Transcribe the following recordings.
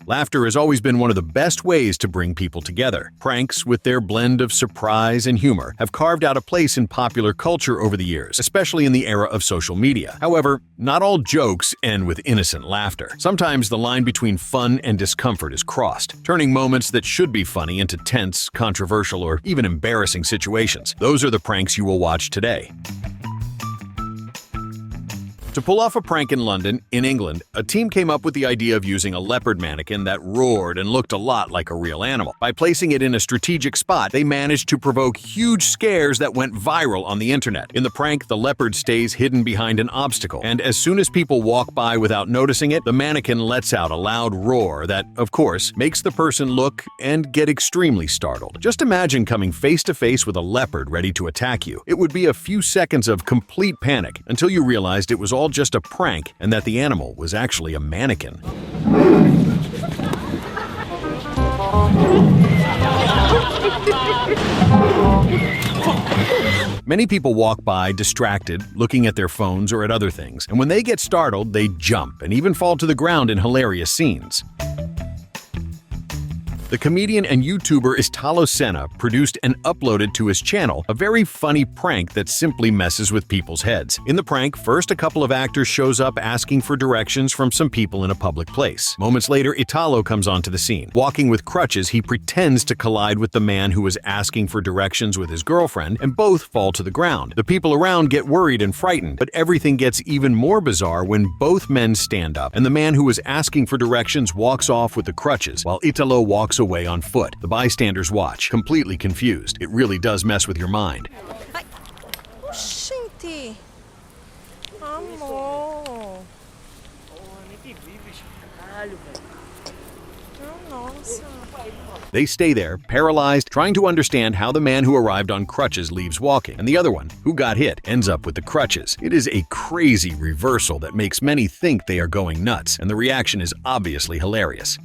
Laughter has always been one of the best ways to bring people together. Pranks, with their blend of surprise and humor, have carved out a place in popular culture over the years, especially in the era of social media. However, not all jokes end with innocent laughter. Sometimes the line between fun and discomfort is crossed, turning moments that should be funny into tense, controversial, or even embarrassing situations. Those are the pranks you will watch today. To pull off a prank in London, in England, a team came up with the idea of using a leopard mannequin that roared and looked a lot like a real animal. By placing it in a strategic spot, they managed to provoke huge scares that went viral on the internet. In the prank, the leopard stays hidden behind an obstacle, and as soon as people walk by without noticing it, the mannequin lets out a loud roar that, of course, makes the person look and get extremely startled. Just imagine coming face to face with a leopard ready to attack you. It would be a few seconds of complete panic until you realized it was all just a prank and that the animal was actually a mannequin. Many people walk by distracted, looking at their phones or at other things, and when they get startled, they jump and even fall to the ground in hilarious scenes. The comedian and YouTuber Italo Senna produced and uploaded to his channel a very funny prank that simply messes with people's heads. In the prank, first a couple of actors shows up asking for directions from some people in a public place. Moments later, Italo comes onto the scene. Walking with crutches, he pretends to collide with the man who was asking for directions with his girlfriend, and both fall to the ground. The people around get worried and frightened, but everything gets even more bizarre when both men stand up, and the man who was asking for directions walks off with the crutches, while Italo walks away on foot. The bystanders watch, completely confused. It really does mess with your mind. Ai. Gente! Amor! Nossa! They stay there, paralyzed, trying to understand how the man who arrived on crutches leaves walking, and the other one, who got hit, ends up with the crutches. It is a crazy reversal that makes many think they are going nuts, and the reaction is obviously hilarious.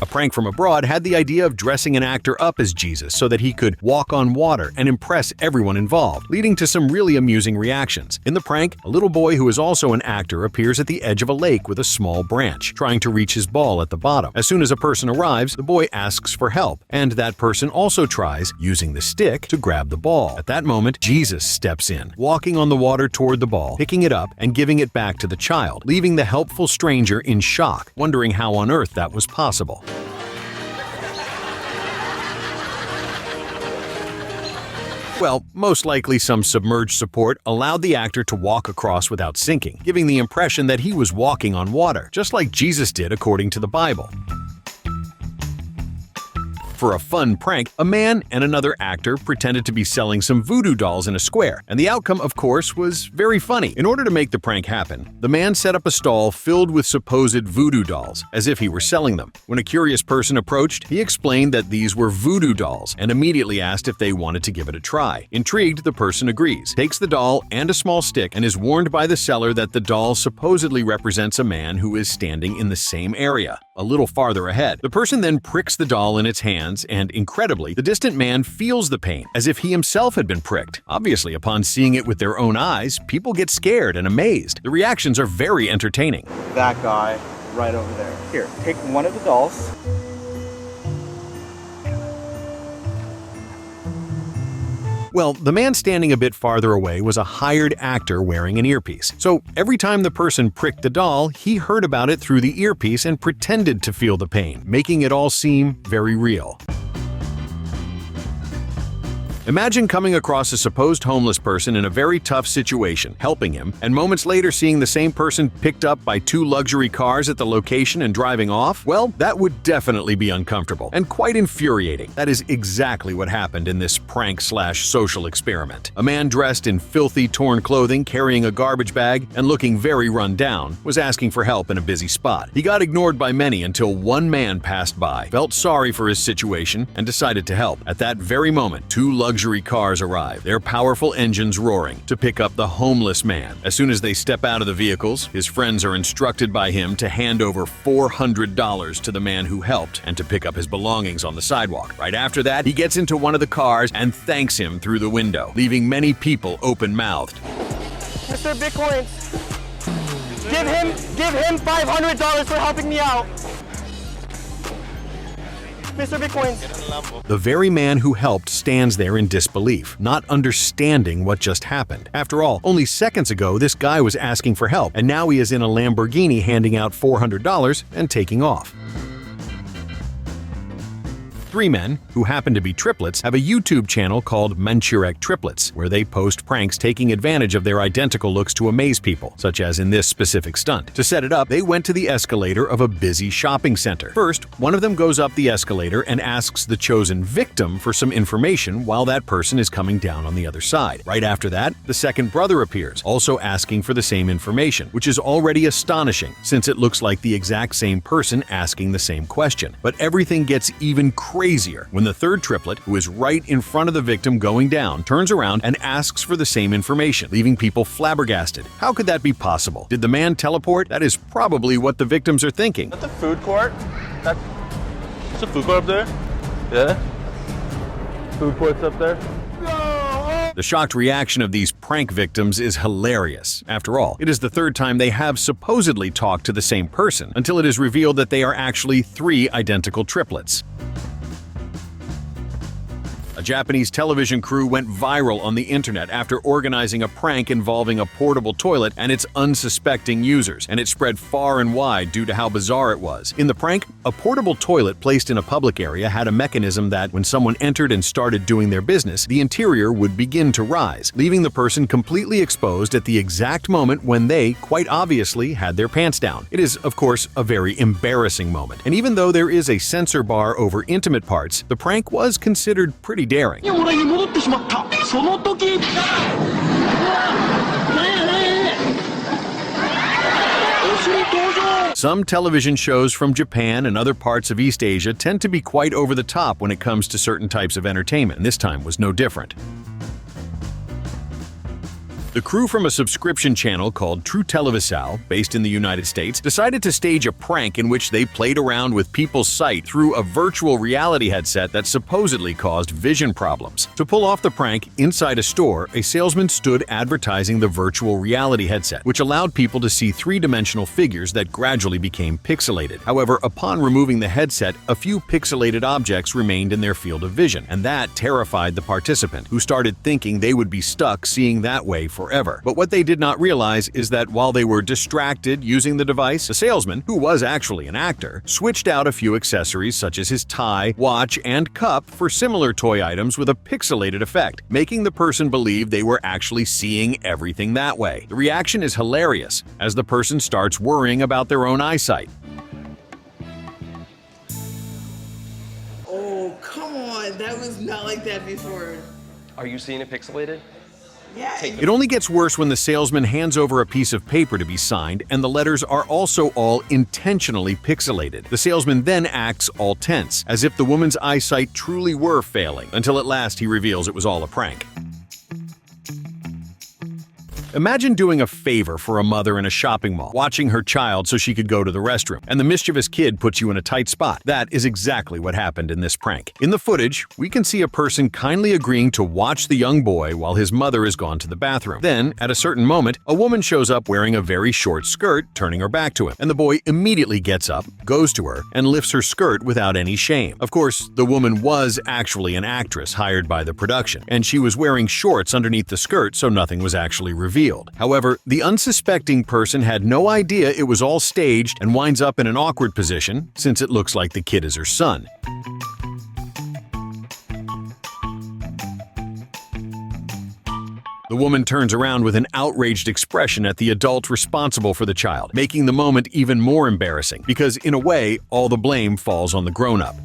A prank from abroad had the idea of dressing an actor up as Jesus so that he could walk on water and impress everyone involved, leading to some really amusing reactions. In the prank, a little boy who is also an actor appears at the edge of a lake with a small branch, trying to reach his ball at the bottom. As soon as a person arrives, the boy asks for help, and that person also tries, using the stick, to grab the ball. At that moment, Jesus steps in, walking on the water toward the ball, picking it up and giving it back to the child, leaving the helpful stranger in shock, wondering how on earth that was possible. Well, most likely some submerged support allowed the actor to walk across without sinking, giving the impression that he was walking on water, just like Jesus did according to the Bible. For a fun prank, a man and another actor pretended to be selling some voodoo dolls in a square, and the outcome, of course, was very funny. In order to make the prank happen, the man set up a stall filled with supposed voodoo dolls, as if he were selling them. When a curious person approached, he explained that these were voodoo dolls and immediately asked if they wanted to give it a try. Intrigued, the person agrees, takes the doll and a small stick, and is warned by the seller that the doll supposedly represents a man who is standing in the same area, a little farther ahead. The person then pricks the doll in its hands, and incredibly, the distant man feels the pain, as if he himself had been pricked. Obviously, upon seeing it with their own eyes, people get scared and amazed. The reactions are very entertaining. That guy right over there. Here, take one of the dolls. Well, the man standing a bit farther away was a hired actor wearing an earpiece. So every time the person pricked the doll, he heard about it through the earpiece and pretended to feel the pain, making it all seem very real. Imagine coming across a supposed homeless person in a very tough situation, helping him, and moments later seeing the same person picked up by two luxury cars at the location and driving off? Well, that would definitely be uncomfortable and quite infuriating. That is exactly what happened in this prank/social experiment. A man dressed in filthy, torn clothing, carrying a garbage bag, and looking very run down, was asking for help in a busy spot. He got ignored by many until one man passed by, felt sorry for his situation, and decided to help. At that very moment, two luxury cars arrive, their powerful engines roaring, to pick up the homeless man. As soon as they step out of the vehicles, his friends are instructed by him to hand over $400 to the man who helped and to pick up his belongings on the sidewalk. Right after that, he gets into one of the cars and thanks him through the window, leaving many people open-mouthed. Mr. Bitcoin. Give him $500 for helping me out. Mr. Bitcoins. The very man who helped stands there in disbelief, not understanding what just happened. After all, only seconds ago this guy was asking for help, and now he is in a Lamborghini handing out $400 and taking off. Three men, who happen to be triplets, have a YouTube channel called Triplets, where they post pranks taking advantage of their identical looks to amaze people, such as in this specific stunt. To set it up, they went to the escalator of a busy shopping center. First, one of them goes up the escalator and asks the chosen victim for some information while that person is coming down on the other side. Right after that, the second brother appears, also asking for the same information, which is already astonishing, since it looks like the exact same person asking the same question. But everything gets even crazier when the third triplet, who is right in front of the victim going down, turns around and asks for the same information, leaving people flabbergasted. How could that be possible? Did the man teleport? That is probably what the victims are thinking. That's a food court? There's a food court up there? Yeah? Food court's up there? The shocked reaction of these prank victims is hilarious. After all, it is the third time they have supposedly talked to the same person, until it is revealed that they are actually three identical triplets. A Japanese television crew went viral on the internet after organizing a prank involving a portable toilet and its unsuspecting users, and it spread far and wide due to how bizarre it was. In the prank, a portable toilet placed in a public area had a mechanism that, when someone entered and started doing their business, the interior would begin to rise, leaving the person completely exposed at the exact moment when they, quite obviously, had their pants down. It is, of course, a very embarrassing moment, and even though there is a censor bar over intimate parts, the prank was considered pretty daring. Some television shows from Japan and other parts of East Asia tend to be quite over the top when it comes to certain types of entertainment, and this time was no different. The crew from a subscription channel called True Televisão, based in the United States, decided to stage a prank in which they played around with people's sight through a virtual reality headset that supposedly caused vision problems. To pull off the prank, inside a store, a salesman stood advertising the virtual reality headset, which allowed people to see three-dimensional figures that gradually became pixelated. However, upon removing the headset, a few pixelated objects remained in their field of vision, and that terrified the participant, who started thinking they would be stuck seeing that way forever. But what they did not realize is that while they were distracted using the device, the salesman, who was actually an actor, switched out a few accessories such as his tie, watch, and cup for similar toy items with a pixelated effect, making the person believe they were actually seeing everything that way. The reaction is hilarious, as the person starts worrying about their own eyesight. Oh, come on. That was not like that before. Are you seeing it pixelated? Yeah. It only gets worse when the salesman hands over a piece of paper to be signed, and the letters are also all intentionally pixelated. The salesman then acts all tense, as if the woman's eyesight truly were failing, until at last he reveals it was all a prank. Imagine doing a favor for a mother in a shopping mall, watching her child so she could go to the restroom, and the mischievous kid puts you in a tight spot. That is exactly what happened in this prank. In the footage, we can see a person kindly agreeing to watch the young boy while his mother is gone to the bathroom. Then, at a certain moment, a woman shows up wearing a very short skirt, turning her back to him, and the boy immediately gets up, goes to her, and lifts her skirt without any shame. Of course, the woman was actually an actress hired by the production, and she was wearing shorts underneath the skirt, so nothing was actually revealed. However, the unsuspecting person had no idea it was all staged and winds up in an awkward position, since it looks like the kid is her son. The woman turns around with an outraged expression at the adult responsible for the child, making the moment even more embarrassing, because in a way, all the blame falls on the grown-up.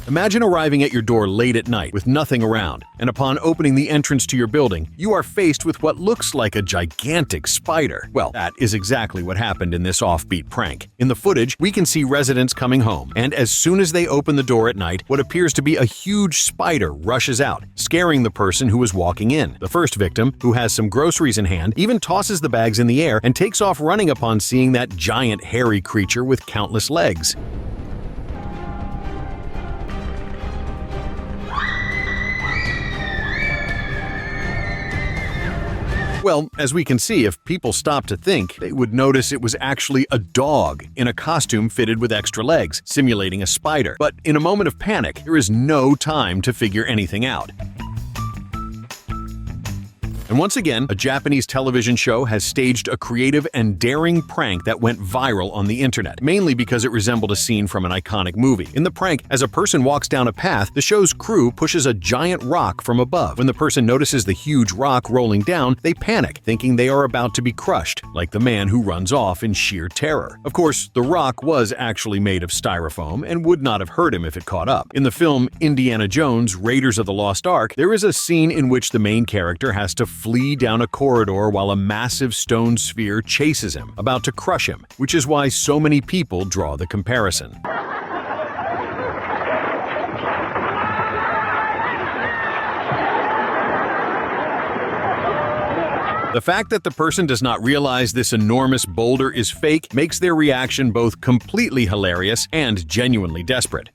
Imagine arriving at your door late at night with nothing around, and upon opening the entrance to your building, you are faced with what looks like a gigantic spider. Well, that is exactly what happened in this offbeat prank. In the footage, we can see residents coming home, and as soon as they open the door at night, what appears to be a huge spider rushes out, scaring the person who is walking in. The first victim, who has some groceries in hand, even tosses the bags in the air and takes off running upon seeing that giant hairy creature with countless legs. Well, as we can see, if people stopped to think, they would notice it was actually a dog in a costume fitted with extra legs, simulating a spider. But in a moment of panic, there is no time to figure anything out. And once again, a Japanese television show has staged a creative and daring prank that went viral on the internet, mainly because it resembled a scene from an iconic movie. In the prank, as a person walks down a path, the show's crew pushes a giant rock from above. When the person notices the huge rock rolling down, they panic, thinking they are about to be crushed, like the man who runs off in sheer terror. Of course, the rock was actually made of styrofoam and would not have hurt him if it caught up. In the film Indiana Jones, Raiders of the Lost Ark, there is a scene in which the main character has to flee down a corridor while a massive stone sphere chases him, about to crush him, which is why so many people draw the comparison. The fact that the person does not realize this enormous boulder is fake makes their reaction both completely hilarious and genuinely desperate.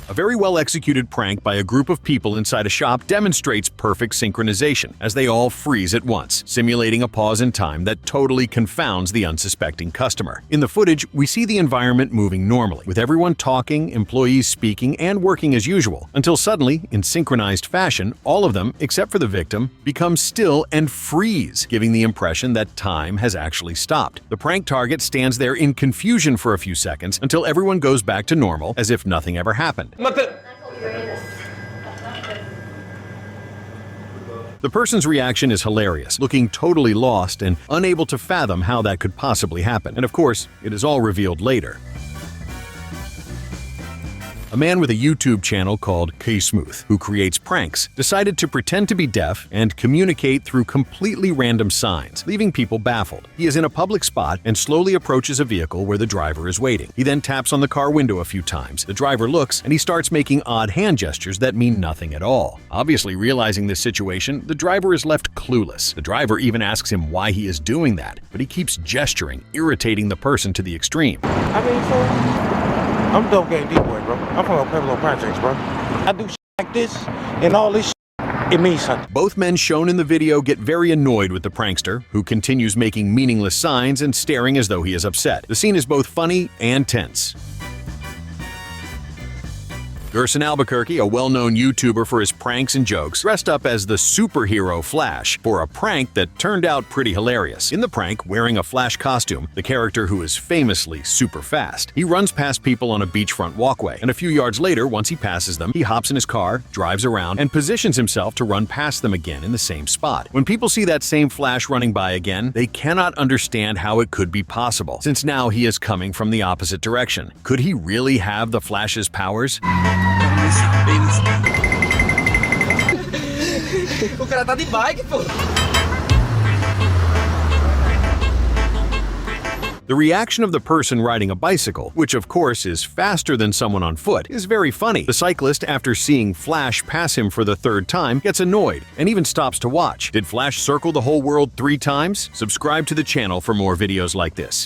A very well-executed prank by a group of people inside a shop demonstrates perfect synchronization, as they all freeze at once, simulating a pause in time that totally confounds the unsuspecting customer. In the footage, we see the environment moving normally, with everyone talking, employees speaking, and working as usual, until suddenly, in synchronized fashion, all of them, except for the victim, become still and freeze, giving the impression that time has actually stopped. The prank target stands there in confusion for a few seconds until everyone goes back to normal, as if nothing ever happened. The person's reaction is hilarious, looking totally lost and unable to fathom how that could possibly happen. And of course, it is all revealed later. A man with a YouTube channel called K-Smooth, who creates pranks, decided to pretend to be deaf and communicate through completely random signs, leaving people baffled. He is in a public spot and slowly approaches a vehicle where the driver is waiting. He then taps on the car window a few times. The driver looks, and he starts making odd hand gestures that mean nothing at all. Obviously realizing this situation, the driver is left clueless. The driver even asks him why he is doing that, but he keeps gesturing, irritating the person to the extreme. I'm a dope game D-boy, bro. I'm from Pueblo Projects, bro. I do shit like this, and all this shit, it means something. Both men shown in the video get very annoyed with the prankster, who continues making meaningless signs and staring as though he is upset. The scene is both funny and tense. Gerson Albuquerque, a well-known YouTuber for his pranks and jokes, dressed up as the superhero Flash for a prank that turned out pretty hilarious. In the prank, wearing a Flash costume, the character who is famously super fast, he runs past people on a beachfront walkway, and a few yards later, once he passes them, he hops in his car, drives around, and positions himself to run past them again in the same spot. When people see that same Flash running by again, they cannot understand how it could be possible, since now he is coming from the opposite direction. Could he really have the Flash's powers? O cara tá de bike, pô. The reaction of the person riding a bicycle, which of course is faster than someone on foot, is very funny. The cyclist, after seeing Flash pass him for the third time, gets annoyed and even stops to watch. Did Flash circle the whole world 3 times? Subscribe to the channel for more videos like this.